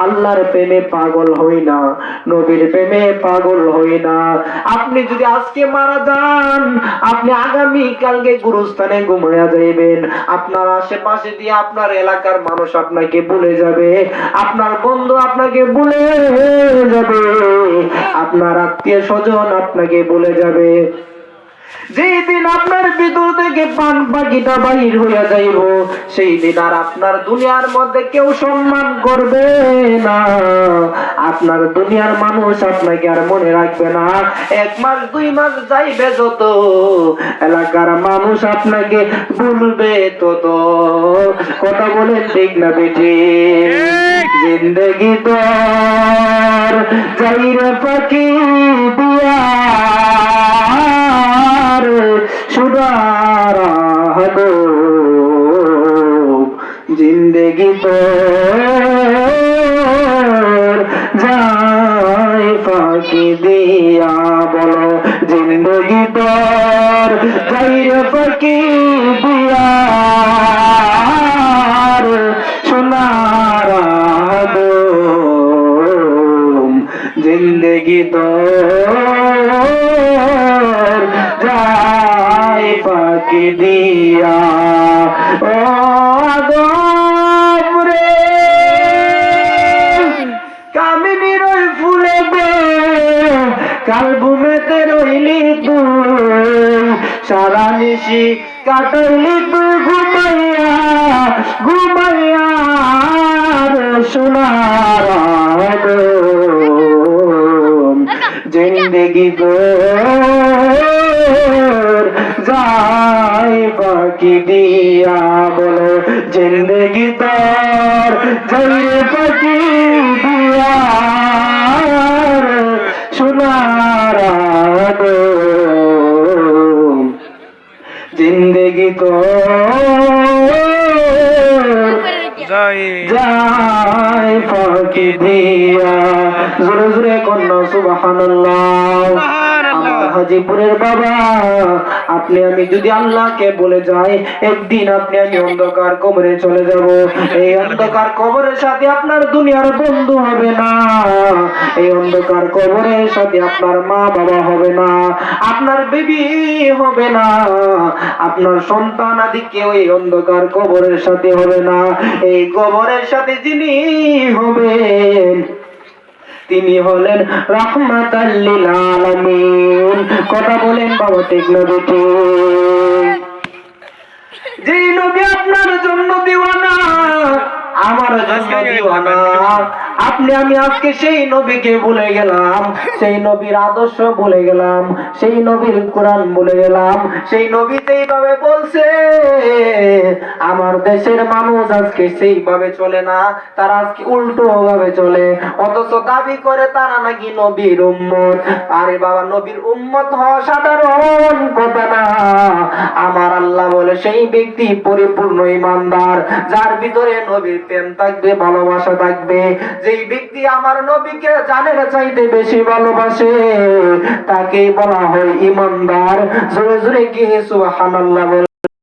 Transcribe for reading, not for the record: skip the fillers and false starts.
আল্লাহর প্রেমে পাগল হই না, নবীর প্রেমে পাগল হই না। আপনি যদি আজকে মারা যান, আপনি আগামী কালকে গুরুস্থানে ঘুমায়া যাইবেন, আপনার আশেপাশে দিয়ে আপনার এলাকার মানুষ আপনাকে ভুলে যাবে, আপনার বন্ধু আপনাকে ভুলে যাবে, আপনার আত্মীয় স্বজন আপনাকে ভুলে যাবে। যেই দিন আপনার ভিতর থেকে পান পাখিটা বাহির হইয়া যাইব, সেই দিন আর আপনার দুনিয়ার মধ্যে কেউ সম্মান করবে না। আপনার দুনিয়ার মানুষ আপনাকে আর মনে রাখবে না। 1 মাস 2 মাস যাইবে যত, এলাকার মানুষ আপনাকে ভুলবে তত। কথা বলেন ঠিক না বেটি? জিন্দেগি তোর যাইরে পাখি দিয়া সুরারো, জিন্দেগি তোর যায় ফাঁকি দিয়া। বলো, জিন্দেগি তোর যাইরে ফাঁকি দিয়া সোনার জিন্দেগি তোর যায় ফাঁকি দিয়া। ও আদম রে, কামিনীর ওই ফুলে দে কাল ঘুমেতে রইলি তুই, সারা নিশি কাটাইলি তুই ঘুমাইয়া ঘুমাইয়া সোনার জিন্দেগি তোর যায় ফাঁকি দিয়া। বলো, জিন্দেগি তোর যায় ফাঁকি দিয়া সোনার জিন্দেগি তোর যায় ফাঁকি দিয়া। জোরে জোরে কন্যা সুবহানাল্লাহ। হাজিপুরের বাবা, আপনি আমি যদি আল্লাহকে বলে যাই, একদিন আপনি আমি অন্ধকার কবরে চলে যাব। এই অন্ধকার কবরের সাথে আপনার দুনিয়ার বন্ধু হবে না, এই অন্ধকার কবরের সাথে আপনার মা বাবা হবে না, আপনার বেবি হবে না, আপনার সন্তান আদি কেউ এই অন্ধকার কবরের সাথে হবে না। এই কবরের সাথে যিনি হবেন, তিনি হলেন রাহমাতাল লিল আলামিন। কথা বলেন বাবা, ঠিক না বেটি? যে নবী আপনার জন্য দিওয়ানা, আমার জন্য দিওয়ানা, আপনি আমি আজকে সেই নবীকে ভুলে গেলাম, সেই নবীর আদর্শ ভুলে গেলাম, সেই নবীর কোরআন ভুলে গেলাম। সেই নবী যেইভাবে বলছে, আমার দেশের মানুষ আজকে সেইভাবে চলে না, তারা আজকে উল্টো ভাবে চলে, অথচ দাবি করে তারা নাকি নবীর উম্মত। আরে বাবা, নবীর উম্মত হওয়া সাধারণ কথা না। আমার আল্লাহ বলে, সেই ব্যক্তি পরিপূর্ণ ঈমানদার, যার ভিতরে নবীর প্রেম থাকবে, ভালোবাসা থাকবে। যেই ব্যক্তি আমার নবীকে জানের চাইতে বেশি ভালোবাসে, তাকেই বলা হয় ঈমানদার। জোরে জোরে কি সুবহানাল্লাহ।